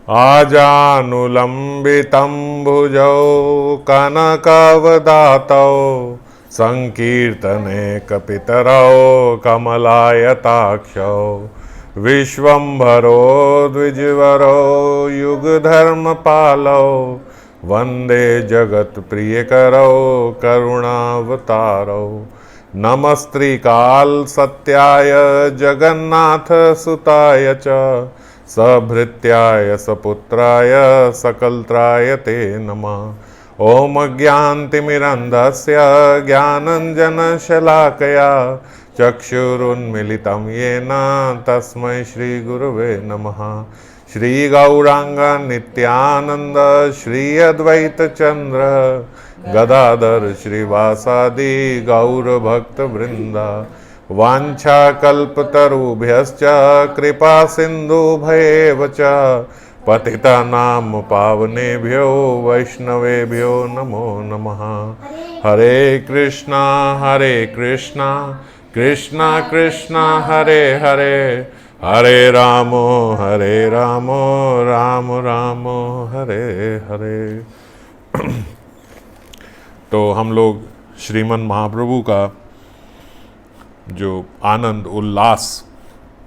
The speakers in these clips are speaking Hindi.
आजानुलम्बितं भुजौ कनकवदातौ संकीर्तने कपितरौ कमलायताक्षौ विश्वम्भरो द्विजवरो युगधर्मपालौ वन्दे जगत्प्रियकरौ करुणावतारौ नमस्त्रिकाल सत्याय जगन्नाथ सुताय च सभृत्याय सपुत्राय सकलत्राय ते नमः। ओम ज्ञानतिमिरन्धस्य ज्ञानञ्जनशलाकया चक्षुरुन्मीलितं येन तस्मै श्रीगुरवे नमः। श्रीगौरांग नित्यानंद श्री अद्वैत चंद्र गदाधर श्रीवासादि गौरभक्त वृंदा वाञ्छाकल्पतरुभ्यश्च कृपा सिन्धुभ्येव च पतितानां पावनेभ्यो वैष्णवेभ्यो नमो नमः। हरे कृष्णा कृष्णा कृष्णा हरे हरे हरे राम राम राम हरे हरे। तो हम लोग श्रीमन महाप्रभु का जो आनंद उल्लास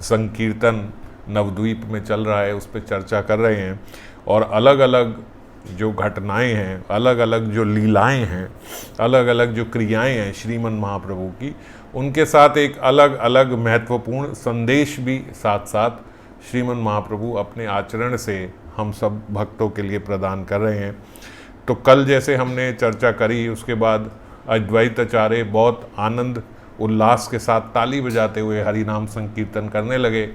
संकीर्तन नवद्वीप में चल रहा है उस पर चर्चा कर रहे हैं, और अलग अलग जो घटनाएं हैं, अलग अलग जो लीलाएं हैं, अलग अलग जो क्रियाएं हैं श्रीमन महाप्रभु की, उनके साथ एक अलग अलग महत्वपूर्ण संदेश भी साथ साथ श्रीमन महाप्रभु अपने आचरण से हम सब भक्तों के लिए प्रदान कर रहे हैं। तो कल जैसे हमने चर्चा करी, उसके बाद अद्वैताचार्य बहुत आनंद उल्लास के साथ ताली बजाते हुए हरि नाम संकीर्तन करने लगे,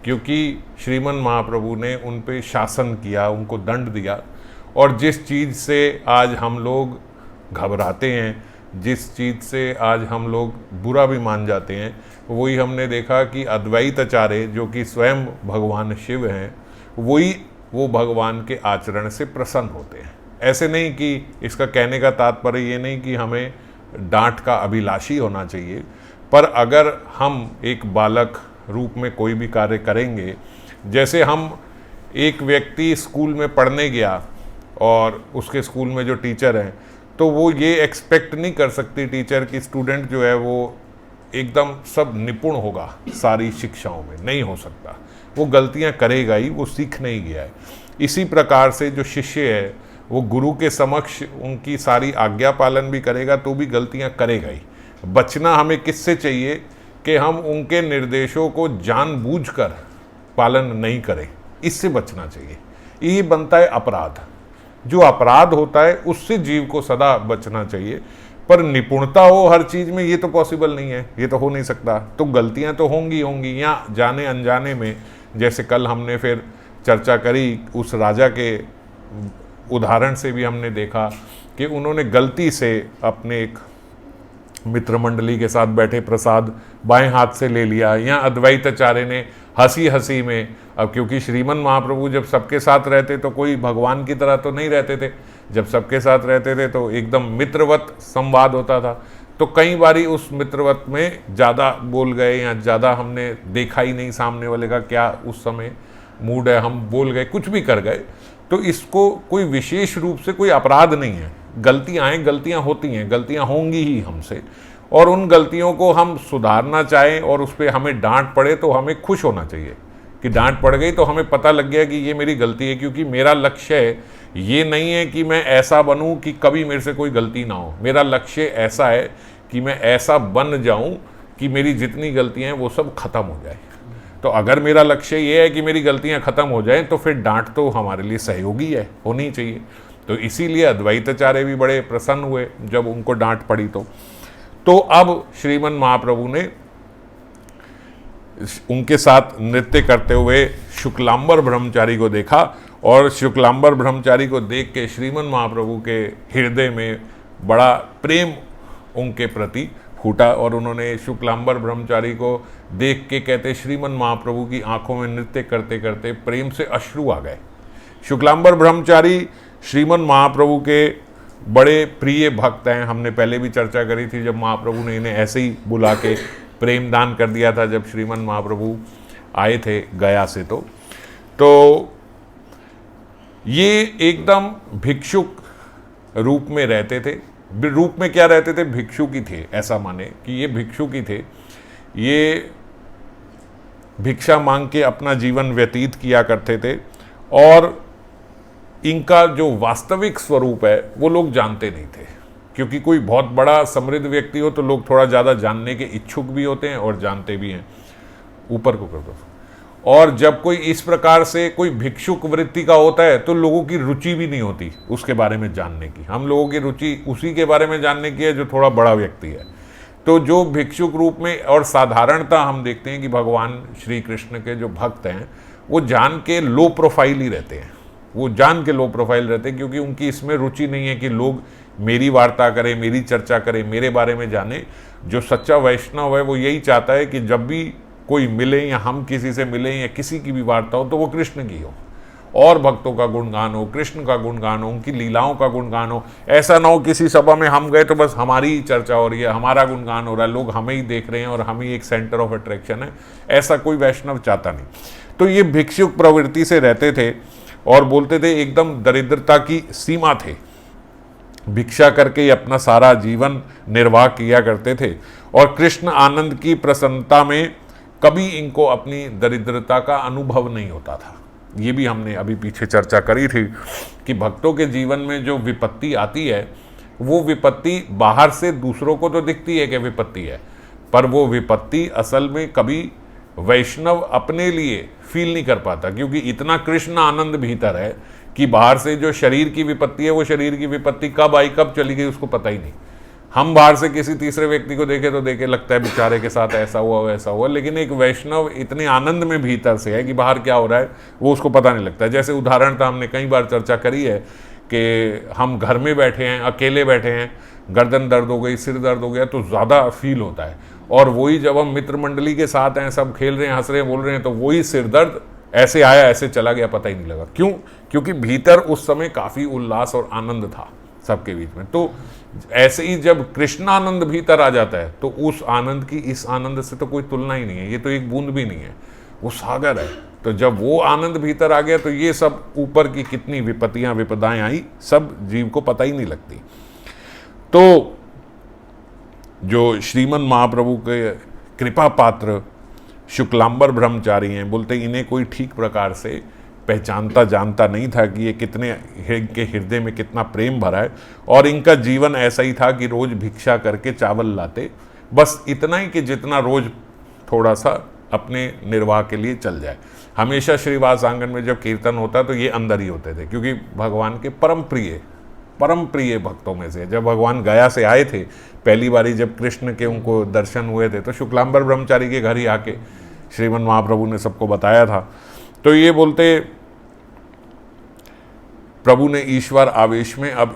क्योंकि श्रीमन महाप्रभु ने उन पे शासन किया, उनको दंड दिया। और जिस चीज़ से आज हम लोग घबराते हैं, जिस चीज़ से आज हम लोग बुरा भी मान जाते हैं, वही हमने देखा कि अद्वैताचार्य जो कि स्वयं भगवान शिव हैं, वही वो भगवान के आचरण से प्रसन्न होते हैं। ऐसे नहीं कि इसका कहने का तात्पर्य ये नहीं कि हमें डांट का अभिलाषी होना चाहिए, पर अगर हम एक बालक रूप में कोई भी कार्य करेंगे, जैसे हम एक व्यक्ति स्कूल में पढ़ने गया और उसके स्कूल में जो टीचर हैं, तो वो ये एक्सपेक्ट नहीं कर सकती टीचर कि स्टूडेंट जो है वो एकदम सब निपुण होगा सारी शिक्षाओं में, नहीं हो सकता। वो गलतियां करेगा ही, वो सीखने ही गया है। इसी प्रकार से जो शिष्य है वो गुरु के समक्ष उनकी सारी आज्ञा पालन भी करेगा तो भी गलतियां करेगा ही। बचना हमें किससे चाहिए कि हम उनके निर्देशों को जानबूझकर पालन नहीं करें, इससे बचना चाहिए। यही बनता है अपराध। जो अपराध होता है उससे जीव को सदा बचना चाहिए, पर निपुणता हो हर चीज़ में ये तो पॉसिबल नहीं है, ये तो हो नहीं सकता। तो गलतियां तो होंगी या जाने अनजाने में। जैसे कल हमने फिर चर्चा करी, उस राजा के उदाहरण से भी हमने देखा कि उन्होंने गलती से अपने एक मित्र मंडली के साथ बैठे प्रसाद बाएं हाथ से ले लिया, या अद्वैताचार्य ने हंसी हंसी में, अब क्योंकि श्रीमन महाप्रभु जब सबके साथ रहते तो कोई भगवान की तरह तो नहीं रहते थे, जब सबके साथ रहते थे तो एकदम मित्रवत संवाद होता था। तो कई बारी उस मित्रवत में ज़्यादा बोल गए, या ज़्यादा हमने देखा ही नहीं सामने वाले का क्या उस समय मूड है, हम बोल गए, कुछ भी कर गए। तो इसको कोई विशेष रूप से कोई अपराध नहीं है। गलतियां होती हैं, गलतियां होंगी ही हमसे, और उन गलतियों को हम सुधारना चाहें और उस पर हमें डांट पड़े तो हमें खुश होना चाहिए कि डांट पड़ गई तो हमें पता लग गया कि ये मेरी गलती है। क्योंकि मेरा लक्ष्य ये नहीं है कि मैं ऐसा बनूं कि कभी मेरे से कोई गलती ना हो। मेरा लक्ष्य ऐसा है कि मैं ऐसा बन जाऊं कि मेरी जितनी गलतियां हैं वो सब खत्म हो जाए। तो अगर मेरा लक्ष्य ये है कि मेरी गलतियां खत्म हो जाएं, तो फिर डांट तो हमारे लिए सहयोगी है, होनी चाहिए। तो इसीलिए अद्वैताचार्य भी बड़े प्रसन्न हुए जब उनको डांट पड़ी। तो अब श्रीमन महाप्रभु ने उनके साथ नृत्य करते हुए शुक्लांबर ब्रह्मचारी को देखा, और शुक्लांबर ब्रह्मचारी को देख के श्रीमन महाप्रभु के हृदय में बड़ा प्रेम उनके प्रति फूटा, और उन्होंने शुक्लांबर ब्रह्मचारी को देख के कहते श्रीमन महाप्रभु की आंखों में नृत्य करते करते प्रेम से अश्रु आ गए। शुक्लांबर ब्रह्मचारी श्रीमन महाप्रभु के बड़े प्रिय भक्त हैं। हमने पहले भी चर्चा करी थी, जब महाप्रभु ने इन्हें ऐसे ही बुला के प्रेम दान कर दिया था जब श्रीमन महाप्रभु आए थे गया से। तो ये एकदम भिक्षुक रूप में रहते थे। रूप में क्या रहते थे? भिक्षुक ही थे, ऐसा माने कि ये भिक्षुक ही थे। ये भिक्षा मांग के अपना जीवन व्यतीत किया करते थे और इनका जो वास्तविक स्वरूप है वो लोग जानते नहीं थे, क्योंकि कोई बहुत बड़ा समृद्ध व्यक्ति हो तो लोग थोड़ा ज़्यादा जानने के इच्छुक भी होते हैं और जानते भी हैं। ऊपर को कर दो। और जब कोई इस प्रकार से कोई भिक्षुक वृत्ति का होता है तो लोगों की रुचि भी नहीं होती उसके बारे में जानने की। हम लोगों की रुचि उसी के बारे में जानने की है जो थोड़ा बड़ा व्यक्ति है। तो जो भिक्षुक रूप में, और साधारणतः हम देखते हैं कि भगवान श्री कृष्ण के जो भक्त हैं वो जान के लो प्रोफाइल ही रहते हैं। वो जान के लो प्रोफाइल रहते हैं क्योंकि उनकी इसमें रुचि नहीं है कि लोग मेरी वार्ता करें, मेरी चर्चा करें, मेरे बारे में जाने। जो सच्चा वैष्णव है वो यही चाहता है कि जब भी कोई मिले या हम किसी से मिले या किसी की भी वार्ता हो तो वो कृष्ण की हो और भक्तों का गुणगान हो, कृष्ण का गुणगान हो, उनकी लीलाओं का गुणगान हो। ऐसा ना हो किसी सभा में हम गए तो बस हमारी ही चर्चा हो रही है, हमारा गुणगान हो रहा है, लोग हमें ही देख रहे हैं और हम ही एक सेंटर ऑफ अट्रैक्शन है। ऐसा कोई वैष्णव चाहता नहीं। तो ये भिक्षुक प्रवृत्ति से रहते थे और बोलते थे एकदम दरिद्रता की सीमा थे, भिक्षा करके ही अपना सारा जीवन निर्वाह किया करते थे और कृष्ण आनंद की प्रसन्नता में कभी इनको अपनी दरिद्रता का अनुभव नहीं होता था। ये भी हमने अभी पीछे चर्चा करी थी कि भक्तों के जीवन में जो विपत्ति आती है वो विपत्ति बाहर से दूसरों को तो दिखती है कि विपत्ति है, पर वो विपत्ति असल में कभी वैष्णव अपने लिए फील नहीं कर पाता, क्योंकि इतना कृष्ण आनंद भीतर है कि बाहर से जो शरीर की विपत्ति है वो शरीर की विपत्ति कब आई कब चली गई उसको पता ही नहीं। हम बाहर से किसी तीसरे व्यक्ति को देखे तो देखे लगता है बेचारे के साथ ऐसा हुआ वैसा हुआ, लेकिन एक वैष्णव इतने आनंद में भीतर से है कि बाहर क्या हो रहा है वो उसको पता नहीं लगता। जैसे उदाहरण था, हमने कई बार चर्चा करी है कि हम घर में बैठे हैं, अकेले बैठे हैं, गर्दन दर्द हो गई, सिर दर्द हो गया तो ज़्यादा फील होता है, और वही जब हम मित्र मंडली के साथ हैं, सब खेल रहे हैं, हंस रहे हैं, बोल रहे हैं, तो वही सिर दर्द ऐसे आया ऐसे चला गया, पता ही नहीं लगा। क्यों? क्योंकि भीतर उस समय काफ़ी उल्लास और आनंद था सबके बीच में। तो ऐसे ही जब कृष्ण आनंद भीतर आ जाता है तो उस आनंद की इस आनंद से तो कोई तुलना ही नहीं है, ये तो एक बूंद भी नहीं है, वो सागर है। तो जब वो आनंद भीतर आ गया तो ये सब ऊपर की कितनी विपत्तियां विपदाएं आई सब जीव को पता ही नहीं लगती। तो जो श्रीमन महाप्रभु के कृपा पात्र शुक्लांबर ब्रह्मचारी हैं, बोलते इन्हें कोई ठीक प्रकार से पहचानता जानता नहीं था कि ये कितने के हृदय में कितना प्रेम भरा है, और इनका जीवन ऐसा ही था कि रोज भिक्षा करके चावल लाते, बस इतना ही कि जितना रोज थोड़ा सा अपने निर्वाह के लिए चल जाए। हमेशा श्रीवास आंगन में जब कीर्तन होता तो ये अंदर ही होते थे, क्योंकि भगवान के परम प्रिय भक्तों में से जब भगवान गया से आए थे पहली बारी, जब कृष्ण के उनको दर्शन हुए थे तो शुक्लांबर ब्रह्मचारी के घर ही आके श्रीमन महाप्रभु ने सबको बताया था। तो ये बोलते प्रभु ने ईश्वर आवेश में अब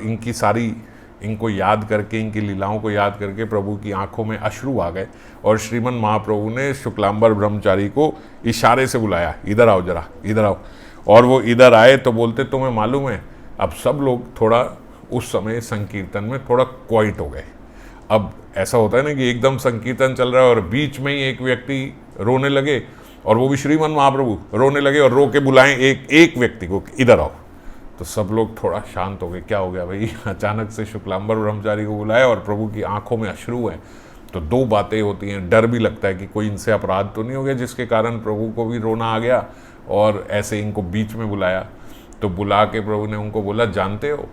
इनको याद करके, इनकी लीलाओं को याद करके प्रभु की आंखों में अश्रु आ गए, और श्रीमन महाप्रभु ने शुक्लांबर ब्रह्मचारी को इशारे से बुलाया, इधर आओ जरा, इधर आओ। और वो इधर आए तो बोलते तुम्हें मालूम है, अब सब लोग थोड़ा उस समय संकीर्तन में थोड़ा क्वाइट हो गए। अब ऐसा होता है ना कि एकदम संकीर्तन चल रहा है और बीच में ही एक व्यक्ति रोने लगे, और वो भी श्रीमन महाप्रभु रोने लगे और रो के बुलाएं एक व्यक्ति को, इधर आओ। तो सब लोग थोड़ा शांत हो गए, क्या हो गया भाई, अचानक से शुक्लांबर ब्रह्मचारी को बुलाया और प्रभु की आंखों में अश्रु है। तो दो बातें होती हैं, डर भी लगता है कि कोई इनसे अपराध तो नहीं हो गया जिसके कारण प्रभु को भी रोना आ गया, और ऐसे इनको बीच में बुलाया। तो बुला के प्रभु ने उनको बोला, जानते हो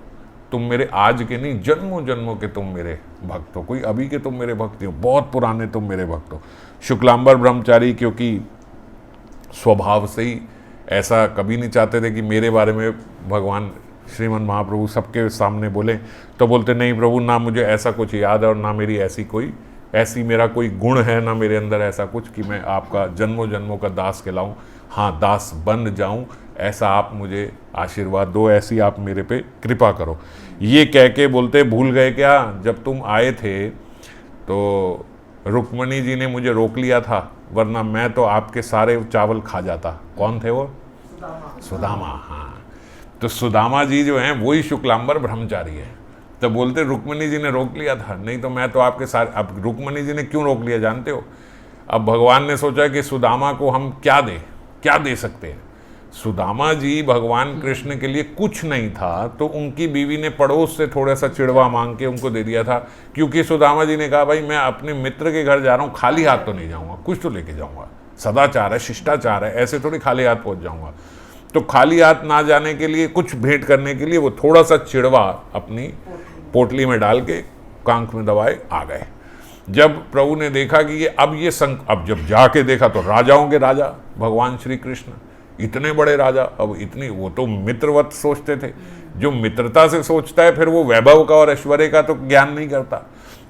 तुम मेरे आज के नहीं, जन्मों जन्मों के तुम मेरे भक्त हो, कोई अभी के तुम मेरे भक्त हो, बहुत पुराने तुम मेरे भक्त हो। शुक्लांबर ब्रह्मचारी क्योंकि स्वभाव से ही ऐसा कभी नहीं चाहते थे कि मेरे बारे में भगवान श्रीमन महाप्रभु सबके सामने बोले, तो बोलते नहीं प्रभु, ना मुझे ऐसा कुछ याद है और ना मेरी ऐसी मेरा कोई गुण है, ना मेरे अंदर ऐसा कुछ कि मैं आपका जन्मों जन्मों का दास कहलाऊं। हाँ, दास बन जाऊं, ऐसा आप मुझे आशीर्वाद दो, ऐसी आप मेरे पे कृपा करो। ये कह के बोलते भूल गए क्या, जब तुम आए थे तो रुक्मणी जी ने मुझे रोक लिया था, वरना मैं तो आपके सारे चावल खा जाता। कौन थे वो? सुदामा। हाँ, तो सुदामा जी जो हैं वही शुक्लांबर ब्रह्मचारी है। तो बोलते रुक्मणी जी ने रोक लिया था, नहीं तो मैं तो आपके सारे। अब रुक्मणी जी ने क्यों रोक लिया जानते हो? अब भगवान ने सोचा कि सुदामा को हम क्या दे सकते हैं। सुदामा जी भगवान कृष्ण के लिए कुछ नहीं था, तो उनकी बीवी ने पड़ोस से थोड़ा सा चिड़वा मांग के उनको दे दिया था, क्योंकि सुदामा जी ने कहा भाई मैं अपने मित्र के घर जा रहा हूँ, खाली हाथ तो नहीं जाऊँगा, कुछ तो लेके जाऊँगा, सदाचार है, शिष्टाचार है, ऐसे थोड़ी खाली हाथ पहुँच जाऊँगा। तो खाली हाथ ना जाने के लिए, कुछ भेंट करने के लिए वो थोड़ा सा चिड़वा अपनी पोटली में डाल के कांख में दबाए आ गए। जब प्रभु ने देखा कि ये अब जब जाके देखा तो राजाओं के राजा भगवान श्री कृष्ण, इतने बड़े राजा, अब इतनी, वो तो मित्रवत सोचते थे, जो मित्रता से सोचता है फिर वो वैभव का और ऐश्वर्य का तो ज्ञान नहीं करता।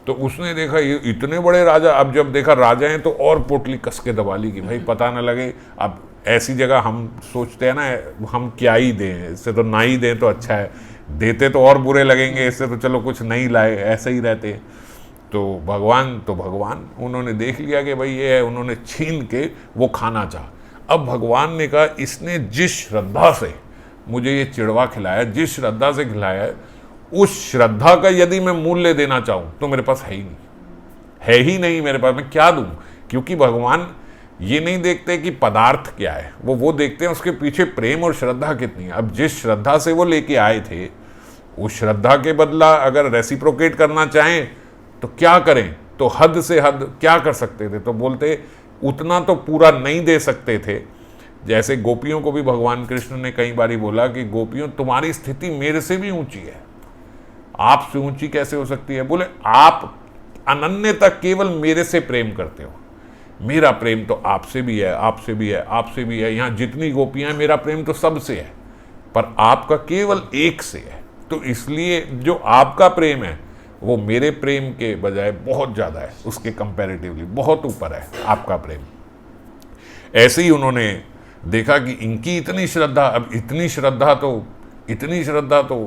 तो उसने देखा ये इतने बड़े राजा, अब जब देखा राजा हैं तो और पोटली कस के दबा ली कि भाई पता न लगे। अब ऐसी जगह हम सोचते हैं ना हम क्या ही दें, इससे तो ना ही दें तो अच्छा है, देते तो और बुरे लगेंगे, इससे तो चलो कुछ नहीं लाए, ऐसे ही रहते। तो भगवान उन्होंने देख लिया कि भाई ये है, उन्होंने छीन के वो खाना चाहा। अब भगवान ने कहा इसने जिस श्रद्धा से मुझे ये चिड़वा खिलाया, जिस श्रद्धा से खिलाया है, उस श्रद्धा का यदि मैं मूल्य देना चाहूँ तो मेरे पास है ही नहीं, है ही नहीं मेरे पास, मैं क्या दूँ। क्योंकि भगवान ये नहीं देखते कि पदार्थ क्या है, वो देखते हैं उसके पीछे प्रेम और श्रद्धा कितनी है। अब जिस श्रद्धा से वो लेके आए थे, उस श्रद्धा के बदला अगर रेसिप्रोकेट करना चाहें तो क्या करें, तो हद से हद क्या कर सकते थे, तो बोलते उतना तो पूरा नहीं दे सकते थे। जैसे गोपियों को भी भगवान कृष्ण ने कई बारी बोला कि गोपियों तुम्हारी स्थिति मेरे से भी ऊंची है, आपसे ऊंची कैसे हो सकती है। बोले आप अनन्यता केवल मेरे से प्रेम करते हो, मेरा प्रेम तो आपसे भी है, आपसे भी है, आपसे भी है, यहाँ जितनी गोपियां हैं मेरा प्रेम तो सबसे है, पर आपका केवल एक से है। तो इसलिए जो आपका प्रेम है वो मेरे प्रेम के बजाय बहुत ज़्यादा है, उसके कंपैरेटिवली बहुत ऊपर है आपका प्रेम। ऐसे ही उन्होंने देखा कि इनकी इतनी श्रद्धा, अब इतनी श्रद्धा तो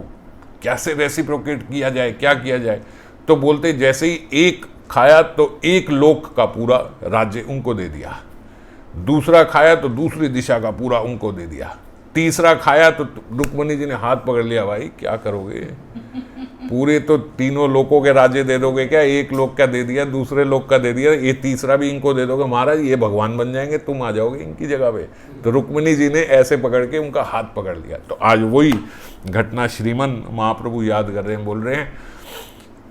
कैसे रेसिप्रोकेट किया जाए, क्या किया जाए। तो बोलते जैसे ही एक खाया तो एक लोक का पूरा राज्य उनको दे दिया, दूसरा खाया तो दूसरी दिशा का पूरा उनको दे दिया, तीसरा खाया तो रुक्मिणी जी ने हाथ पकड़ लिया, भाई क्या करोगे, पूरे तो तीनों लोकों के राज्य दे दोगे क्या, एक लोक का दे दिया, दूसरे लोक का दे दिया, ये तीसरा भी इनको दे दोगे, महाराज ये भगवान बन जाएंगे, तुम आ जाओगे इनकी जगह पे। तो रुक्मिणी जी ने ऐसे पकड़ के उनका हाथ पकड़ लिया। तो आज वही घटना श्रीमन महाप्रभु याद कर रहे हैं, बोल रहे हैं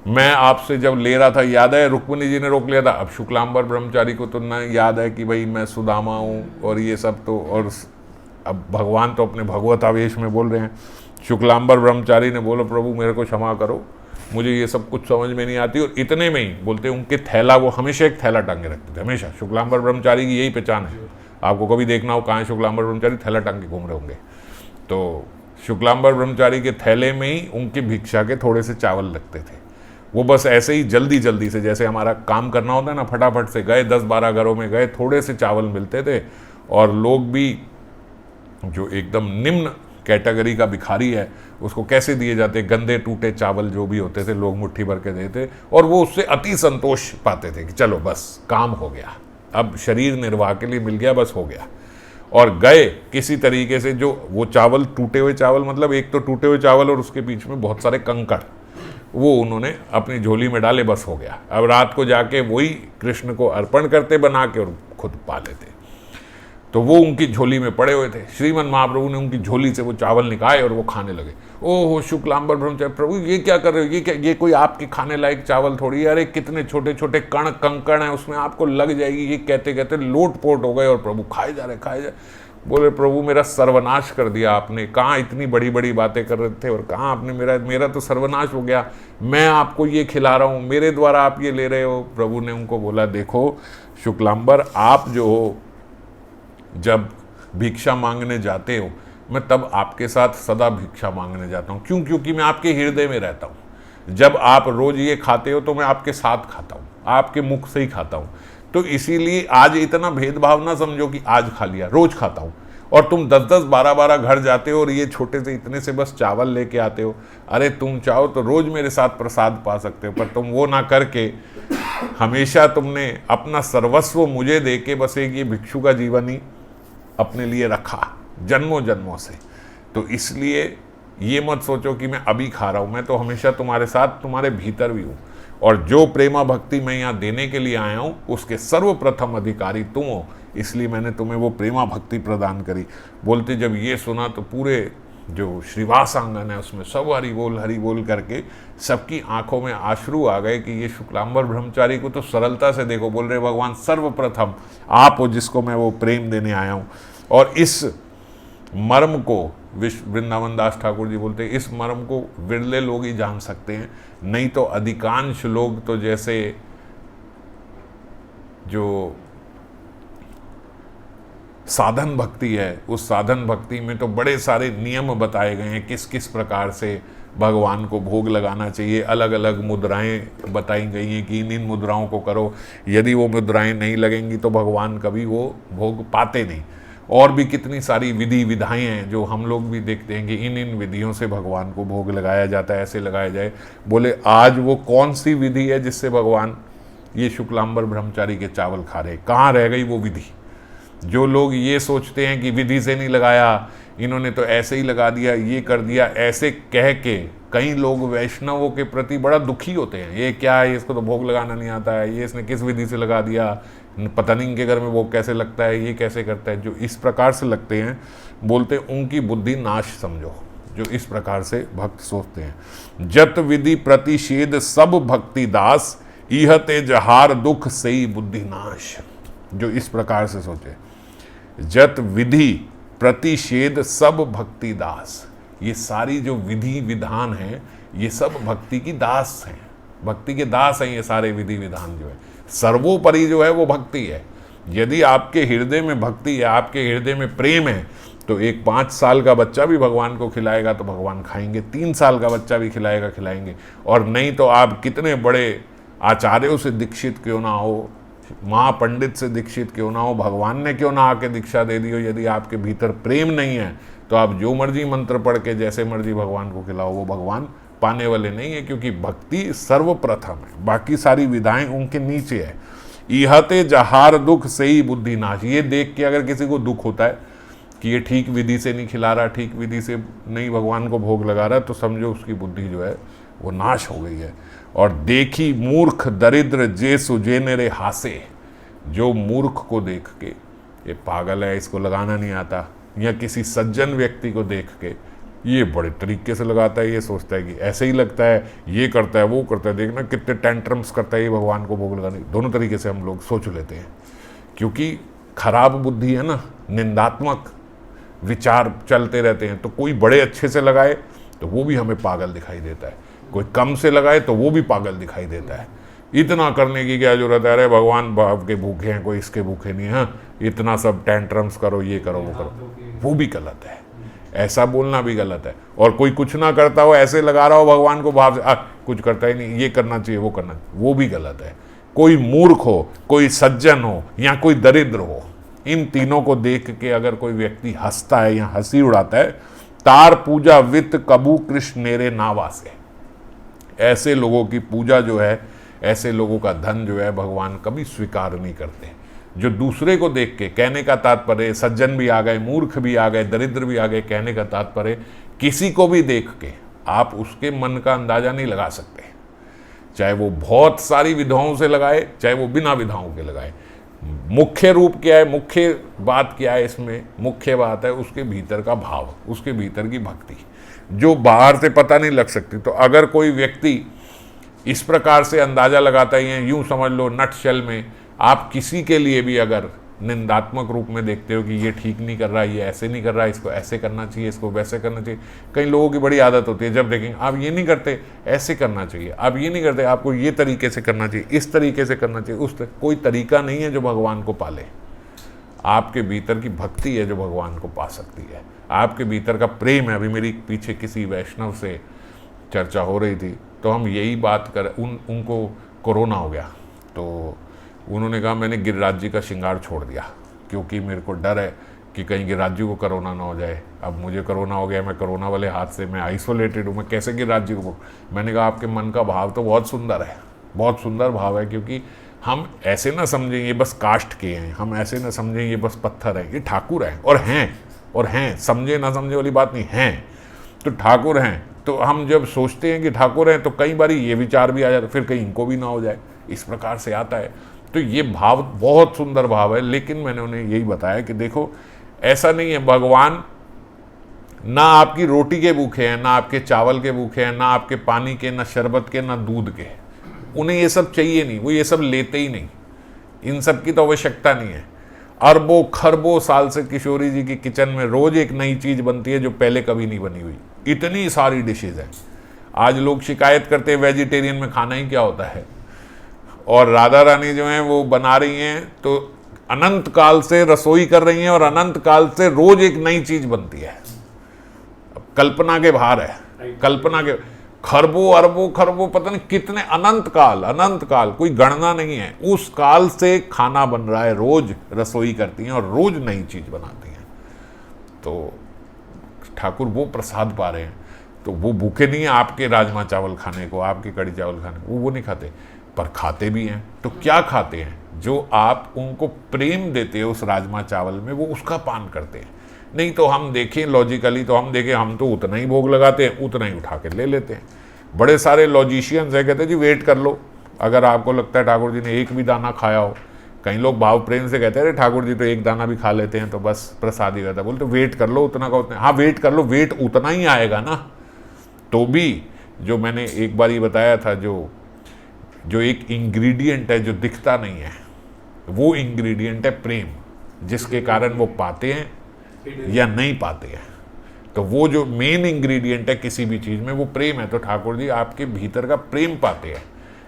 मैं आपसे जब ले रहा था, याद है रुक्मिणी जी ने रोक लिया था। अब शुक्लांबर ब्रह्मचारी को तो ना याद है कि भाई मैं सुदामा हूँ और ये सब, तो और अब भगवान तो अपने भगवत आवेश में बोल रहे हैं। शुक्लांबर ब्रह्मचारी ने बोला प्रभु मेरे को क्षमा करो, मुझे ये सब कुछ समझ में नहीं आती। और इतने में ही बोलते उनके थैला, वो हमेशा एक थैला टांगे रखते थे, हमेशा। शुक्लांबर ब्रह्मचारी की यही पहचान है, आपको कभी देखना हो कहाँ है शुक्लांबर ब्रह्मचारी, थैला टांग के घूम रहे होंगे। तो शुक्लांबर ब्रह्मचारी के थैले में ही उनकी भिक्षा के थोड़े से चावल लगते थे। वो बस ऐसे ही जल्दी से, जैसे हमारा काम करना होता है ना, फटाफट से गए, 10-12 घरों में गए, थोड़े से चावल मिलते थे। और लोग भी जो एकदम निम्न कैटेगरी का भिखारी है उसको कैसे दिए जाते, गंदे टूटे चावल जो भी होते थे लोग मुट्ठी भर के देते, और वो उससे अति संतोष पाते थे कि चलो बस काम हो गया, अब शरीर निर्वाह के लिए मिल गया, बस हो गया। और गए किसी तरीके से, जो वो चावल, टूटे हुए चावल, मतलब एक तो टूटे हुए चावल और उसके बीच में बहुत सारे कंकड़, वो उन्होंने अपनी झोली में डाले, बस हो गया। अब रात को जाके वही कृष्ण को अर्पण करते बना के और खुद पा लेते। तो वो उनकी झोली में पड़े हुए थे। श्रीमन महाप्रभु ने उनकी झोली से वो चावल निकाले और वो खाने लगे। ओहो शुक्लांबर ब्रह्मचारी, प्रभु ये क्या कर रहे हो, ये क्या, ये कोई आपके खाने लायक चावल थोड़ी है, अरे कितने छोटे छोटे कण कंकड़ हैं उसमें, आपको लग जाएगी। ये कहते कहते लोटपोट हो गए और प्रभु खाए जा रहे। बोले प्रभु मेरा सर्वनाश कर दिया आपने, कहाँ इतनी बड़ी बड़ी बातें कर रहे थे और कहाँ आपने मेरा तो सर्वनाश हो गया, मैं आपको ये खिला रहा हूँ, मेरे द्वारा आप ये ले रहे हो। प्रभु ने उनको बोला देखो शुक्लांबर, आप जो हो जब भिक्षा मांगने जाते हो, मैं तब आपके साथ सदा भिक्षा मांगने जाता हूँ। क्यों? क्योंकि मैं आपके हृदय में रहता हूँ। जब आप रोज ये खाते हो तो मैं आपके साथ खाता हूँ, आपके मुख से ही खाता हूँ। तो इसीलिए आज इतना भेदभाव ना समझो कि आज खा लिया, रोज खाता हूँ। और तुम 10-10, 12-12 घर जाते हो और ये छोटे से इतने से बस चावल लेके आते हो। अरे तुम चाहो तो रोज मेरे साथ प्रसाद पा सकते हो, पर तुम वो ना करके हमेशा तुमने अपना सर्वस्व मुझे दे के बस एक ये भिक्षु का जीवन ही अपने लिए रखा जन्मों जन्मों से। तो इसलिए ये मत सोचो कि मैं अभी खा रहा हूँ, मैं तो हमेशा तुम्हारे साथ, तुम्हारे भीतर भी हूँ। और जो प्रेमा भक्ति मैं यहाँ देने के लिए आया हूँ उसके सर्वप्रथम अधिकारी तुम हो, इसलिए मैंने तुम्हें वो प्रेमा भक्ति प्रदान करी। बोलते जब ये सुना तो पूरे जो श्रीवास आंगन है उसमें सब हरि बोल करके सबकी आंखों में आश्रु आ गए कि ये शुक्लांबर ब्रह्मचारी को तो सरलता से देखो, बोल रहे भगवान सर्वप्रथम आप हो जिसको मैं वो प्रेम देने आया हूँ। और इस मर्म को वृंदावन दास ठाकुर जी बोलते हैं, इस मर्म को विरले लोग ही जान सकते हैं, नहीं तो अधिकांश लोग तो जैसे जो साधन भक्ति है उस साधन भक्ति में तो बड़े सारे नियम बताए गए हैं, किस किस प्रकार से भगवान को भोग लगाना चाहिए। अलग अलग मुद्राएं बताई गई हैं कि इन मुद्राओं को करो, यदि वो मुद्राएं नहीं लगेंगी तो भगवान कभी वो भोग पाते नहीं। और भी कितनी सारी विधि विधाएं हैं जो हम लोग भी देखते हैं कि इन विधियों से भगवान को भोग लगाया जाता है, ऐसे लगाया जाए। बोले आज वो कौन सी विधि है जिससे भगवान ये शुक्लांबर ब्रह्मचारी के चावल खा रहे, कहाँ रह गई वो विधि? जो लोग ये सोचते हैं कि विधि से नहीं लगाया, इन्होंने तो ऐसे ही लगा दिया, ये कर दिया, ऐसे कह के कई लोग वैष्णवों के प्रति बड़ा दुखी होते हैं। ये क्या है, इसको तो भोग लगाना नहीं आता है, ये इसने किस विधि से लगा दिया, पता नहीं इनके घर में भोग कैसे लगता है, ये कैसे करता है। जो इस प्रकार से लगते हैं बोलते उनकी बुद्धि नाश समझो, जो इस प्रकार से भक्त सोचते हैं। जत विधि प्रतिषेध सब भक्ति दास, इहते जहार दुख सही बुद्धि नाश। जो इस प्रकार से सोचे, जत विधि प्रतिषेध सब भक्ति दास, ये सारी जो विधि विधान है ये सब भक्ति की दास हैं, भक्ति के दास हैं ये सारे विधि विधान। जो है सर्वोपरि जो है वो भक्ति है। यदि आपके हृदय में भक्ति है, आपके हृदय में प्रेम है, तो एक 5 साल का बच्चा भी भगवान को खिलाएगा तो भगवान खाएंगे, 3 साल का बच्चा भी खिलाएगा खिलाएंगे। और नहीं तो आप कितने बड़े आचार्यों से दीक्षित क्यों ना हो, महापंडित से दीक्षित क्यों ना हो, भगवान ने क्यों ना आके दीक्षा दे दी हो, यदि आपके भीतर प्रेम नहीं है तो आप जो मर्जी मंत्र पढ़ के जैसे मर्जी भगवान को खिलाओ, वो भगवान पाने वाले नहीं है। क्योंकि भक्ति सर्वप्रथम है, बाकी सारी विधाएं उनके नीचे है। इहते जहार दुख से ही बुद्धि नाश। ये देख के अगर किसी को दुख होता है कि ये ठीक विधि से नहीं खिला रहा, ठीक विधि से नहीं भगवान को भोग लगा रहा, तो समझो उसकी बुद्धि जो है वो नाश हो गई है। और देखी मूर्ख दरिद्र जे सुजे नेरे हासे। जो मूर्ख को देख के ये पागल है, इसको लगाना नहीं आता, या किसी सज्जन व्यक्ति को देख के ये बड़े तरीके से लगाता है, ये सोचता है कि ऐसे ही लगता है, ये करता है, वो करता है, देखना कितने टेंट्रम्स करता है ये भगवान को भोग लगाने। दोनों तरीके से हम लोग सोच लेते हैं, क्योंकि खराब बुद्धि है ना, निंदात्मक विचार चलते रहते हैं। तो कोई बड़े अच्छे से लगाए तो वो भी हमें पागल दिखाई देता है, कोई कम से लगाए तो वो भी पागल दिखाई देता है। इतना करने की क्या जरूरत है, अरे भगवान भाव के भूखे हैं, कोई इसके भूखे नहीं है, इतना सब टेंट्रम्स करो, ये करो, वो करो, वो भी गलत है। ऐसा बोलना भी गलत है। और कोई कुछ ना करता हो, ऐसे लगा रहा हो भगवान को भाव से, कुछ करता ही नहीं, ये करना चाहिए, वो करना चाहिए, वो भी गलत है। कोई मूर्ख हो, कोई सज्जन हो, या कोई दरिद्र हो, इन तीनों को देख के अगर कोई व्यक्ति हंसता है या हंसी उड़ाता है, तार पूजा वित्त कबू कृष्ण नेरे नावासे। ऐसे लोगों की पूजा जो है, ऐसे लोगों का धन जो है भगवान कभी स्वीकार नहीं करते। जो दूसरे को देख के, कहने का तात्पर्य सज्जन भी आ गए, मूर्ख भी आ गए, दरिद्र भी आ गए, कहने का तात्पर्य किसी को भी देख के आप उसके मन का अंदाजा नहीं लगा सकते, चाहे वो बहुत सारी विधाओं से लगाए, चाहे वो बिना विधाओं के लगाए। मुख्य रूप क्या है, मुख्य बात क्या है इसमें? मुख्य बात है उसके भीतर का भाव, उसके भीतर की भक्ति, जो बाहर से पता नहीं लग सकती। तो अगर कोई व्यक्ति इस प्रकार से अंदाजा लगाता है, यूं समझ लो नटशेल में, आप किसी के लिए भी अगर निंदात्मक रूप में देखते हो कि ये ठीक नहीं कर रहा, ये ऐसे नहीं कर रहा, इसको ऐसे करना चाहिए, इसको वैसे करना चाहिए। कई लोगों की बड़ी आदत होती है, जब देखेंगे आप ये नहीं करते, ऐसे करना चाहिए, आप ये नहीं करते, आपको ये तरीके से करना चाहिए, इस तरीके से करना चाहिए, कोई तरीका नहीं है जो भगवान को पाले। आपके भीतर की भक्ति है जो भगवान को पा सकती है, आपके भीतर का प्रेम है। अभी मेरी पीछे किसी वैष्णव से चर्चा हो रही थी, तो हम यही बात कर, उनको कोरोना हो गया, तो उन्होंने कहा मैंने गिरिराज जी का श्रृंगार छोड़ दिया, क्योंकि मेरे को डर है कि कहीं गिरिराज जी को कोरोना ना हो जाए। अब मुझे कोरोना हो गया, मैं कोरोना वाले हाथ से, मैं आइसोलेटेड हूँ, मैं कैसे गिरिराज जी को। मैंने कहा आपके मन का भाव तो बहुत सुंदर है, बहुत सुंदर भाव है, क्योंकि हम ऐसे ना समझें ये बस काष्ठ के हैं, हम ऐसे ना समझें ये बस पत्थर हैं, ये ठाकुर हैं और हैं, समझे ना समझे वाली बात नहीं, हैं तो ठाकुर हैं। तो हम जब सोचते हैं कि ठाकुर हैं तो कई बार ये विचार भी आ जाता, फिर कहीं इनको भी ना हो जाए, इस प्रकार से आता है। तो ये भाव बहुत सुंदर भाव है। लेकिन मैंने उन्हें यही बताया कि देखो ऐसा नहीं है, भगवान ना आपकी रोटी के भूखे हैं, ना आपके चावल के भूखे हैं, ना आपके पानी के, ना शरबत के, ना दूध के। उन्हें ये सब चाहिए नहीं, वो ये सब लेते ही नहीं, इन सब की तो आवश्यकता नहीं है। अरबों खरबों साल से किशोरी जी की किचन में रोज एक नई चीज बनती है जो पहले कभी नहीं बनी हुई। इतनी सारी डिशेज हैं। आज लोग शिकायत करते हैं वेजिटेरियन में खाना ही क्या होता है, और राधा रानी जो है वो बना रही हैं तो अनंत काल से रसोई कर रही हैं, और अनंत काल से रोज एक नई चीज बनती है। कल्पना के बाहर है, कल्पना के खरबों अरबों खरबों पता नहीं कितने अनंत काल कोई गणना नहीं है, उस काल से खाना बन रहा है। रोज रसोई करती हैं और रोज नई चीज बनाती हैं। तो ठाकुर वो प्रसाद पा रहे हैं, तो वो भूखे नहीं है आपके राजमा चावल खाने को, आपके कड़ी चावल खाने को, वो नहीं खाते, पर खाते भी हैं। तो क्या खाते हैं? जो आप उनको प्रेम देते हो उस राजमा चावल में, वो उसका पान करते हैं। नहीं तो हम देखें लॉजिकली, तो हम देखें हम तो उतना ही भोग लगाते हैं, उतना ही उठा के ले लेते हैं। बड़े सारे लॉजिशियंस है, कहते हैं जी वेट कर लो, अगर आपको लगता है ठाकुर जी ने एक भी दाना खाया हो। कई लोग भाव प्रेम से कहते हैं अरे ठाकुर जी तो एक दाना भी खा लेते हैं तो बस प्रसाद ही रहता है। बोलते वेट कर लो उतना का उतना। हाँ वेट कर लो, वेट उतना ही आएगा ना। तो भी जो मैंने एक बार ये बताया था, जो एक इंग्रेडिएंट है जो दिखता नहीं है, वो इंग्रेडिएंट है प्रेम, जिसके कारण वो पाते हैं या नहीं पाते हैं। तो वो जो मेन इंग्रेडिएंट है किसी भी चीज में वो प्रेम है। तो ठाकुर जी आपके भीतर का प्रेम पाते हैं।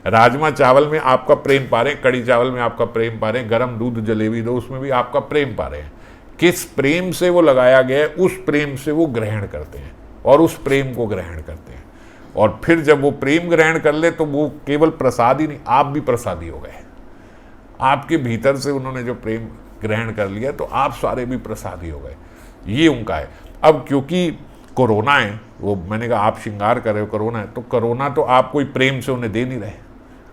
राजमा चावल में आपका प्रेम पा रहे हैं, कड़ी चावल में आपका प्रेम पा रहे हैं, गरम दूध जलेबी दो उसमें भी आपका प्रेम पा रहे हैं। किस प्रेम से वो लगाया गया है, उस प्रेम से वो ग्रहण करते हैं और उस प्रेम को ग्रहण करते हैं। और फिर जब वो प्रेम ग्रहण कर ले तो वो केवल प्रसाद ही नहीं, आप भी प्रसादी हो गए। आपके भीतर से उन्होंने जो प्रेम ग्रहण कर लिया तो आप सारे भी प्रसादी हो गए। ये उनका है। अब क्योंकि कोरोना है, वो मैंने कहा आप श्रृंगार कर रहे हो, कोरोना है, तो कोरोना तो आप कोई प्रेम से उन्हें दे नहीं रहे।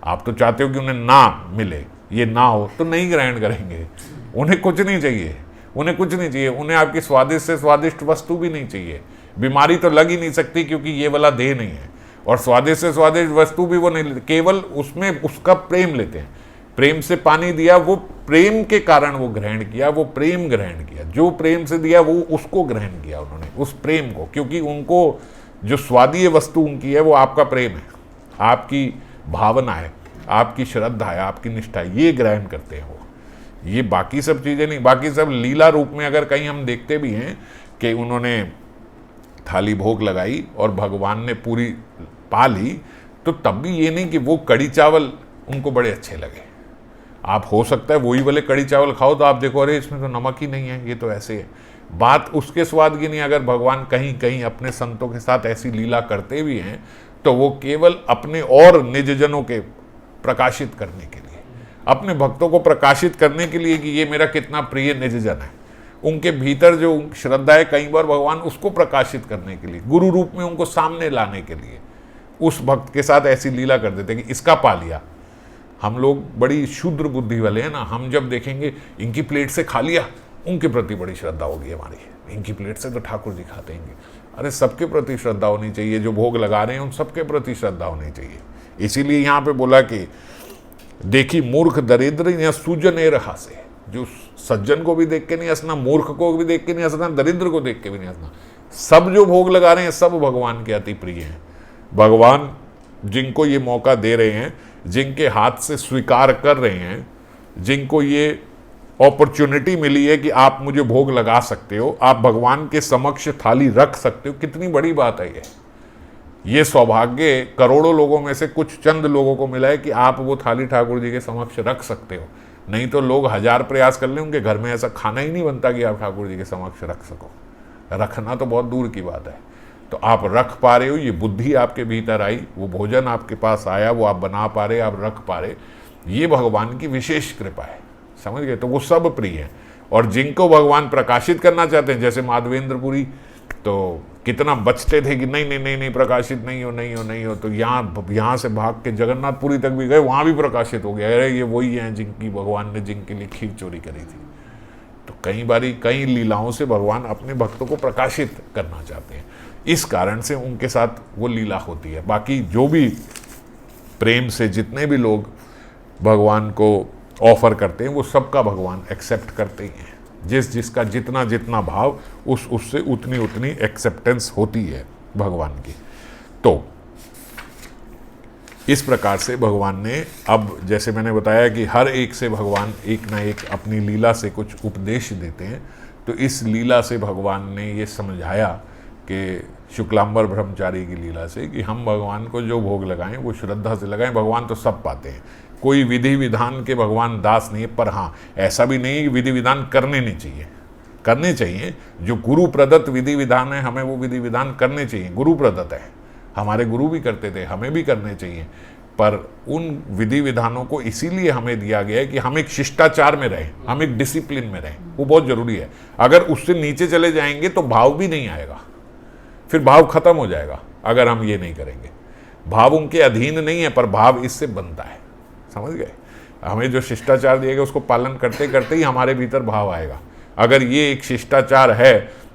आप तो चाहते हो कि उन्हें ना मिले, ये ना हो तो नहीं ग्रहण करेंगे। उन्हें कुछ नहीं चाहिए, उन्हें कुछ नहीं चाहिए, उन्हें आपकी स्वादिष्ट से स्वादिष्ट वस्तु भी नहीं चाहिए। बीमारी तो लग ही नहीं सकती क्योंकि ये वाला देह नहीं है, और स्वादिष्ट से स्वादिष्ट वस्तु भी वो नहीं लेते, केवल उसमें उसका प्रेम लेते हैं। प्रेम से पानी दिया, वो प्रेम के कारण वो ग्रहण किया, वो प्रेम ग्रहण किया। जो प्रेम से दिया वो उसको ग्रहण किया उन्होंने, उस प्रेम को, क्योंकि उनको जो स्वादीय वस्तु उनकी है वो आपका प्रेम है, आपकी भावना है, आपकी श्रद्धा है, आपकी निष्ठा है, ये ग्रहण करते हैं वो। ये बाकी सब चीज़ें नहीं। बाकी सब लीला रूप में अगर कहीं हम देखते भी हैं कि उन्होंने थाली भोग लगाई और भगवान ने पूरी पा ली, तो तब भी ये नहीं कि वो कड़ी चावल उनको बड़े अच्छे लगे। आप हो सकता है वही वाले कड़ी चावल खाओ तो आप देखो अरे इसमें तो नमक ही नहीं है, ये तो ऐसे है। बात उसके स्वाद की नहीं। अगर भगवान कहीं कहीं अपने संतों के साथ ऐसी लीला करते भी हैं तो वो केवल अपने और निजजनों के प्रकाशित करने के लिए, अपने भक्तों को प्रकाशित करने के लिए कि ये मेरा कितना प्रिय निजजन है। उनके भीतर जो श्रद्धा है कई बार भगवान उसको प्रकाशित करने के लिए, गुरु रूप में उनको सामने लाने के लिए उस भक्त के साथ ऐसी लीला कर देते हैं कि इसका पा लिया। हम लोग बड़ी क्षुद्र बुद्धि वाले हैं ना, हम जब देखेंगे इनकी प्लेट से खा लिया, उनके प्रति बड़ी श्रद्धा होगी हमारी, इनकी प्लेट से तो ठाकुर जी खाते हैं। अरे सबके प्रति श्रद्धा होनी चाहिए, जो भोग लगा रहे हैं उन सबके प्रति श्रद्धा होनी चाहिए। इसीलिए यहाँ पे बोला कि देखी मूर्ख दरिद्र या सूजन ए रहा से, जो सज्जन को भी देख के नहीं हंसना, मूर्ख को भी देख के नहीं हंसना, दरिद्र को देख के भी नहीं हंसना। सब जो भोग लगा रहे हैं सब भगवान के अति प्रिय हैं। भगवान जिनको ये मौका दे रहे हैं, जिनके हाथ से स्वीकार कर रहे हैं, जिनको ये अपॉर्चुनिटी मिली है कि आप मुझे भोग लगा सकते हो, आप भगवान के समक्ष थाली रख सकते हो, कितनी बड़ी बात है ये सौभाग्य करोड़ों लोगों में से कुछ चंद लोगों को मिला है कि आप वो थाली ठाकुर जी के समक्ष रख सकते हो। नहीं तो लोग हजार प्रयास कर लें, उनके घर में ऐसा खाना ही नहीं बनता कि आप ठाकुर जी के समक्ष रख सको। रखना तो बहुत दूर की बात है। तो आप रख पा रहे हो, ये बुद्धि आपके भीतर आई, वो भोजन आपके पास आया, वो आप बना पा रहे, आप रख पा रहे, ये भगवान की विशेष कृपा है। समझ गए? तो वो सब प्रिय है। और जिनको भगवान प्रकाशित करना चाहते हैं, जैसे माधवेंद्रपुरी तो कितना बचते थे कि नहीं नहीं नहीं नहीं प्रकाशित नहीं हो नहीं हो नहीं हो, तो यहाँ से भाग के जगन्नाथपुरी तक भी गए, वहाँ भी प्रकाशित हो गया, अरे ये वही हैं जिनकी भगवान ने जिनके लिए खीर चोरी करी थी। तो कई बारी कई लीलाओं से भगवान अपने भक्तों को प्रकाशित करना चाहते हैं, इस कारण से उनके साथ वो लीला होती है। बाकी जो भी प्रेम से जितने भी लोग भगवान को ऑफर करते हैं वो सबका भगवान एक्सेप्ट करते ही हैं। जिस जिसका जितना जितना भाव उससे उतनी उतनी एक्सेप्टेंस होती है भगवान की। तो इस प्रकार से भगवान ने, अब जैसे मैंने बताया कि हर एक से भगवान एक ना एक अपनी लीला से कुछ उपदेश देते हैं, तो इस लीला से भगवान ने ये समझाया कि शुक्लांबर ब्रह्मचारी की लीला से कि हम भगवान को जो भोग लगाएं वो श्रद्धा से लगाएं। भगवान तो सब पाते हैं, कोई विधि विधान के भगवान दास नहीं है। पर हाँ, ऐसा भी नहीं कि विधि विधान करने नहीं चाहिए, करने चाहिए। जो गुरु प्रदत्त विधि विधान है हमें वो विधि विधान करने चाहिए, गुरु प्रदत्त है, हमारे गुरु भी करते थे, हमें भी करने चाहिए। पर उन विधि विधानों को इसीलिए हमें दिया गया है कि हम एक शिष्टाचार में रहें, हम एक डिसिप्लिन में रहें, वो बहुत जरूरी है। अगर उससे नीचे चले जाएंगे तो भाव भी नहीं आएगा, फिर भाव खत्म हो जाएगा। अगर हम ये नहीं करेंगे, भाव उनके अधीन नहीं है पर भाव इससे बनता है, समझ गए। हमें जो शिष्टाचार दिया गया उसको पालन करते करते ही हमारे भीतर भाव आएगा। अगर ये एक शिष्टाचार है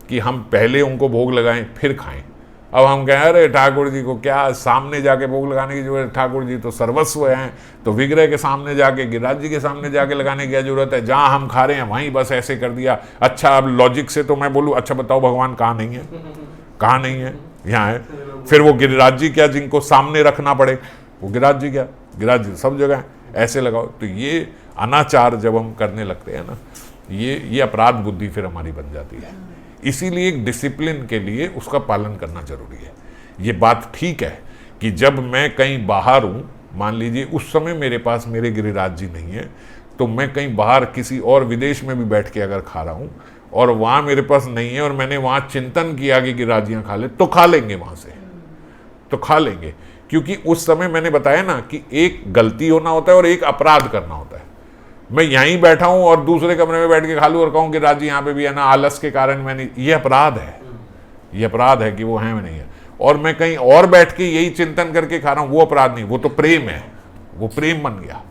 कि हम पहले उनको भोग लगाएं फिर खाएं, अब हम कहें अरे ठाकुर जी को क्या सामने जाके भोग लगाने की जरूरत है, ठाकुर जी तो सर्वस्व हैं, तो विग्रह के सामने जाके, गिरिराज जी के सामने जाके लगाने की क्या जरूरत है, जहाँ हम खा रहे हैं वहीं बस ऐसे कर दिया। अच्छा, अब लॉजिक से तो मैं बोलूँ, अच्छा बताओ भगवान कहाँ नहीं है, कहाँ नहीं है, यहाँ है। फिर वो गिरिराज जी क्या जिनको सामने रखना पड़े, वो गिरिराज जी क्या, गिरिराज जी सब जगह ऐसे लगाओ। तो ये अनाचार जब हम करने लगते हैं ना, ये अपराध बुद्धि फिर हमारी बन जाती है। इसीलिए एक डिसिप्लिन के लिए उसका पालन करना जरूरी है। ये बात ठीक है कि जब मैं कहीं बाहर हूँ, मान लीजिए उस समय मेरे पास मेरे गिरिराज जी नहीं है, तो मैं कहीं बाहर किसी और विदेश में भी बैठ के अगर खा रहा हूँ और वहाँ मेरे पास नहीं है और मैंने वहाँ चिंतन किया कि गिरिराजियाँ खा ले, तो खा लेंगे, वहाँ से तो खा लेंगे। क्योंकि उस समय मैंने बताया ना कि एक गलती होना होता है और एक अपराध करना होता है। मैं यहीं बैठा हूं और दूसरे कमरे में बैठ के खा लूं और कहूं कि राजी यहाँ पे भी है ना, आलस के कारण मैंने, ये अपराध है, ये अपराध है कि वो है नहीं है। और मैं कहीं और बैठ के यही चिंतन करके खा रहा हूं, वो अपराध नहीं, वो तो प्रेम है, वो प्रेम बन गया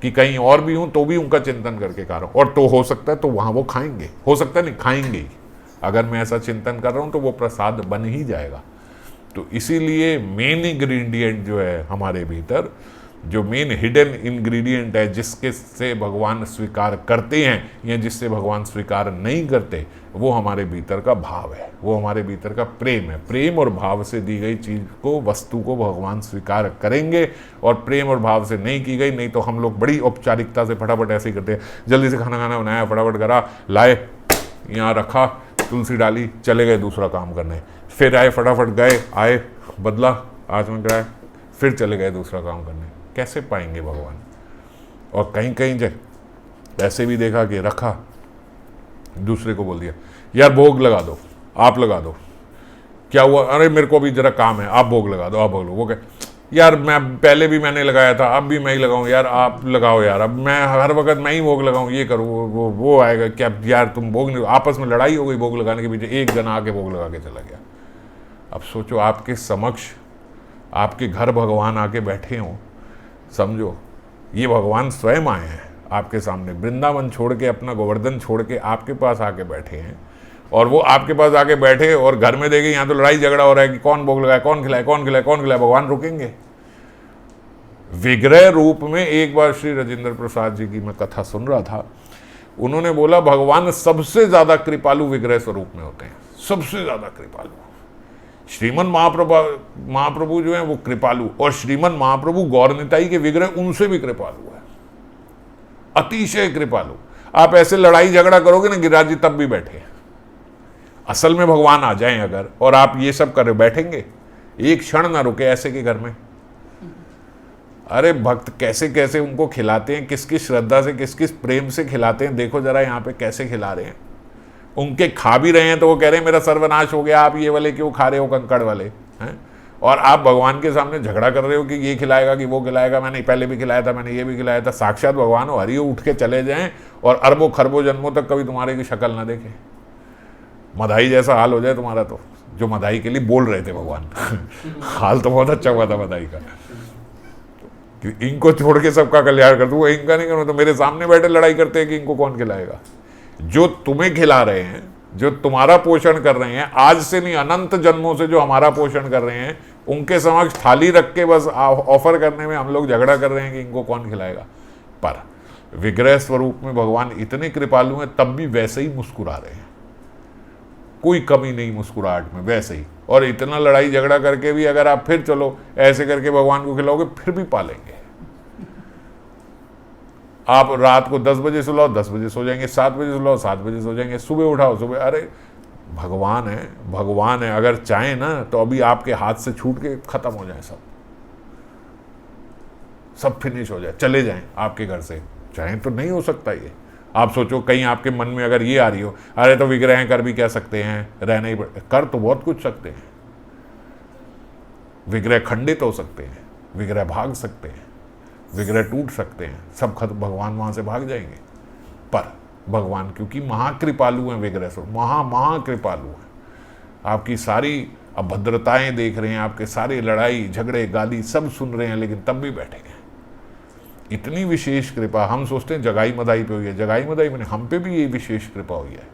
कि कहीं और भी हूं तो भी उनका चिंतन करके खा रहा हूं। और तो हो सकता है तो वहां वो खाएंगे, हो सकता है नहीं, खाएंगे ही। अगर मैं ऐसा चिंतन कर रहा हूं तो वो प्रसाद बन ही जाएगा। तो इसीलिए मेन इंग्रेडिएंट जो है हमारे भीतर, जो मेन हिडन इंग्रेडिएंट है, जिसके से भगवान स्वीकार करते हैं या जिससे भगवान स्वीकार नहीं करते, वो हमारे भीतर का भाव है, वो हमारे भीतर का प्रेम है। प्रेम और भाव से दी गई चीज़ को, वस्तु को भगवान स्वीकार करेंगे। और प्रेम और भाव से नहीं की गई, नहीं तो हम लोग बड़ी औपचारिकता से फटाफट ऐसे ही करते हैं, जल्दी से खाना बनाया, फटाफट करा, लाए, यहाँ रखा, तुलसी डाली, चले गए दूसरा काम करने, फिर आए, फटाफट गए, आए, बदला, आचमन कराए, फिर चले गए दूसरा काम करने। कैसे पाएंगे भगवान? और कहीं कहीं जगह ऐसे भी देखा कि रखा, दूसरे को बोल दिया यार भोग लगा दो, आप लगा दो, क्या हुआ, अरे मेरे को भी जरा काम है, आप भोग लगा दो, आप भोग लो। वो कहे यार मैं पहले भी मैंने लगाया था, अब भी मैं ही लगाऊं, यार आप लगाओ, यार अब मैं हर वक्त मैं ही भोग लगाऊं, ये करूँ, वो आएगा क्या, यार तुम भोग नहीं। आपस में लड़ाई हो गई भोग लगाने के पीछे, एक जना आके भोग लगा के चला गया। अब सोचो आपके समक्ष, आपके घर भगवान आके बैठे हों, समझो ये भगवान स्वयं आए हैं आपके सामने, वृंदावन छोड़ के, अपना गोवर्धन छोड़ के आपके पास आके बैठे हैं। और वो आपके पास आके बैठे और घर में देखे यहाँ तो लड़ाई झगड़ा हो रहा है कि कौन भोग लगाए, कौन खिलाए, कौन खिलाए, कौन खिलाए। भगवान रुकेंगे? विग्रह रूप में एक बार श्री राजेंद्र प्रसाद जी की मैं कथा सुन रहा था, उन्होंने बोला भगवान सबसे ज्यादा कृपालु विग्रह स्वरूप में होते हैं, सबसे ज्यादा कृपालु। श्रीमन महाप्रभु जो है वो कृपालु, और श्रीमन महाप्रभु गौरनिताई के विग्रह उनसे भी कृपालु है, अतिशय कृपालु। आप ऐसे लड़ाई झगड़ा करोगे ना, गिरिराज जी तब भी बैठे। असल में भगवान आ जाएं अगर, और आप ये सब कर बैठेंगे, एक क्षण ना रुके ऐसे के घर में। अरे भक्त कैसे कैसे उनको खिलाते हैं, किस किस श्रद्धा से, किस किस प्रेम से खिलाते हैं, देखो जरा यहाँ पे कैसे खिला रहे हैं। उनके खा भी रहे हैं तो वो कह रहे हैं मेरा सर्वनाश हो गया, आप ये वाले क्यों खा रहे हो, कंकड़ वाले हैं। और आप भगवान के सामने झगड़ा कर रहे हो कि ये खिलाएगा कि वो खिलाएगा, मैंने पहले भी खिलाया था, मैंने ये भी खिलाया था। साक्षात भगवान हो, हरियो उठ के चले जाएं और अरबों खरबों जन्मों तक कभी तुम्हारे की शक्ल ना देखे, मधाई जैसा हाल हो जाए तुम्हारा। तो जो मधाई के लिए बोल रहे थे भगवान हाल तो बहुत अच्छा हुआ था मधाई का, इनको छोड़ के सबका कल्याण कर दूँ, इनका नहीं करूँ तो मेरे सामने बैठे लड़ाई करते हैं कि इनको कौन खिलाएगा। जो तुम्हें खिला रहे हैं, जो तुम्हारा पोषण कर रहे हैं, आज से नहीं अनंत जन्मों से जो हमारा पोषण कर रहे हैं, उनके समक्ष थाली रख के बस ऑफर करने में हम लोग झगड़ा कर रहे हैं कि इनको कौन खिलाएगा। पर विग्रह स्वरूप में भगवान इतने कृपालु हैं, तब भी वैसे ही मुस्कुरा रहे हैं, कोई कमी नहीं मुस्कुराहट में, वैसे ही। और इतना लड़ाई झगड़ा करके भी अगर आप फिर चलो ऐसे करके भगवान को खिलाओगे, फिर भी पालेंगे। आप रात को 10 बजे सुलाओ, 10 बजे सो जाएंगे, 7 बजे सुलाओ, 7 बजे सो जाएंगे, सुबह उठाओ सुबह। अरे भगवान है, भगवान है। अगर चाहे ना तो अभी आपके हाथ से छूट के खत्म हो जाए, सब फिनिश हो जाए, चले जाएं आपके घर से। चाहे तो नहीं हो सकता ये। आप सोचो कहीं आपके मन में अगर ये आ रही हो, अरे तो विग्रह कर भी क्या सकते हैं, रहना ही कर तो बहुत कुछ सकते हैं। विग्रह खंडित हो सकते हैं, विग्रह भाग सकते हैं, विग्रह टूट सकते हैं, सब खत्म, भगवान वहां से भाग जाएंगे। पर भगवान क्योंकि महाकृपालु हैं, विग्रह से महाकृपालु हैं। आपकी सारी अभद्रताएं देख रहे हैं, आपके सारे लड़ाई झगड़े गाली सब सुन रहे हैं, लेकिन तब भी बैठे हैं। इतनी विशेष कृपा। हम सोचते हैं जगाई मदाई पे हुई है, जगाई मदाई में हम पे भी ये विशेष कृपा हुई है।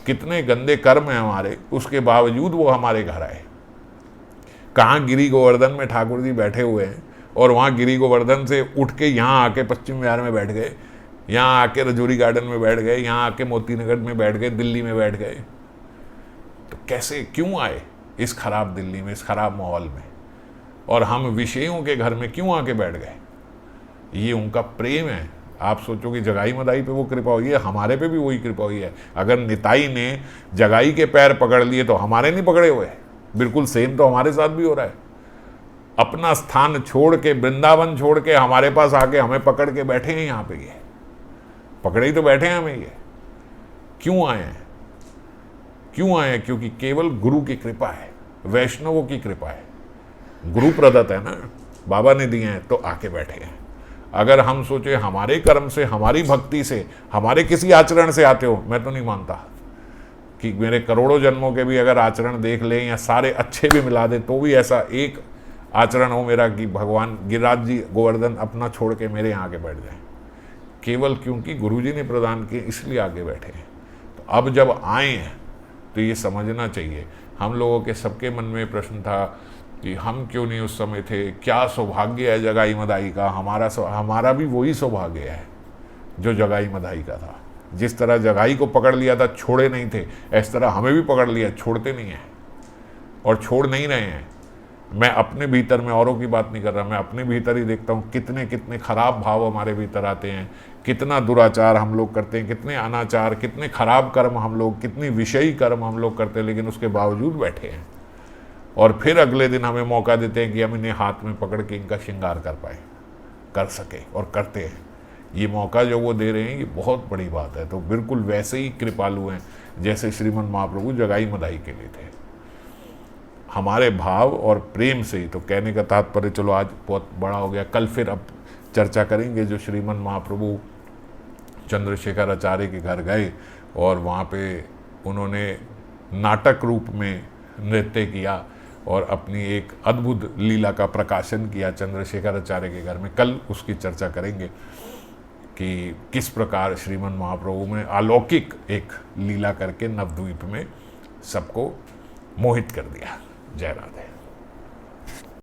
कितने गंदे कर्म हैं हमारे, उसके बावजूद वो हमारे घर आए। कहाँ गिरी गोवर्धन में ठाकुर जी बैठे हुए हैं, और वहाँ गिरी गोवर्धन से उठ के यहाँ आके पश्चिम विहार में बैठ गए, यहाँ आके रजौरी गार्डन में बैठ गए, यहाँ आके मोती नगर में बैठ गए, दिल्ली में बैठ गए। तो कैसे, क्यों आए इस खराब दिल्ली में, इस खराब माहौल में, और हम विषयों के घर में क्यों आके बैठ गए? ये उनका प्रेम है। आप सोचो कि जगाई मदाई पे वो कृपा हुई है, हमारे पे भी वही कृपा हुई है। अगर निताई ने जगाई के पैर पकड़ लिए तो हमारे नहीं पकड़े हुए? बिल्कुल सेम तो हमारे साथ भी हो रहा है। अपना स्थान छोड़ के, वृंदावन छोड़ के हमारे पास आके हमें पकड़ के बैठे हैं यहाँ पे। ये पकड़े ही तो बैठे हैं हमें। ये क्यों आए हैं? क्यों आए हैं? क्योंकि केवल गुरु की कृपा है, वैष्णवों की कृपा है, गुरु प्रदत्त है ना, बाबा ने दिए हैं, तो आके बैठे हैं। अगर हम सोचे हमारे कर्म से, हमारी भक्ति से, हमारे किसी आचरण से आते हो, मैं तो नहीं मानता कि मेरे करोड़ों जन्मों के भी अगर आचरण देख लें या सारे अच्छे भी मिला दे, तो भी ऐसा एक आचरण हो मेरा कि भगवान गिरिराज जी गोवर्धन अपना छोड़ के मेरे यहाँ आके बैठ जाए। केवल क्योंकि गुरुजी ने प्रदान किए इसलिए आगे बैठे हैं। तो अब जब आए हैं तो ये समझना चाहिए। हम लोगों के सबके मन में प्रश्न था कि हम क्यों नहीं उस समय थे, क्या सौभाग्य है जगाई मदाई का। हमारा भी वही सौभाग्य है जो जगाई मदाई का था। जिस तरह जगाई को पकड़ लिया था, छोड़े नहीं थे, इस तरह हमें भी पकड़ लिया, छोड़ते नहीं हैं और छोड़ नहीं रहे हैं। मैं अपने भीतर में, औरों की बात नहीं कर रहा, मैं अपने भीतर ही देखता हूँ कितने कितने खराब भाव हमारे भीतर आते हैं, कितना दुराचार हम लोग करते हैं, कितने अनाचार, कितने खराब कर्म हम लोग, कितनी विषयी कर्म हम लोग करते हैं, लेकिन उसके बावजूद बैठे हैं। और फिर अगले दिन हमें मौका देते हैं कि हम इन्हें हाथ में पकड़ के इनका श्रृंगार कर पाए, कर सके, और करते हैं। ये मौका जो वो दे रहे हैं, ये बहुत बड़ी बात है। तो बिल्कुल वैसे ही कृपालु हैं जैसे श्रीमन महाप्रभु जगाई मदाई के लिए थे। हमारे भाव और प्रेम से ही। तो कहने का तात्पर्य, चलो आज बहुत बड़ा हो गया, कल फिर अब चर्चा करेंगे। जो श्रीमन महाप्रभु चंद्रशेखर आचार्य के घर गए और वहाँ पे उन्होंने नाटक रूप में नृत्य किया और अपनी एक अद्भुत लीला का प्रकाशन किया चंद्रशेखर आचार्य के घर में, कल उसकी चर्चा करेंगे कि किस प्रकार श्रीमन महाप्रभु में अलौकिक एक लीला करके नवद्वीप में सबको मोहित कर दिया। जय राधे।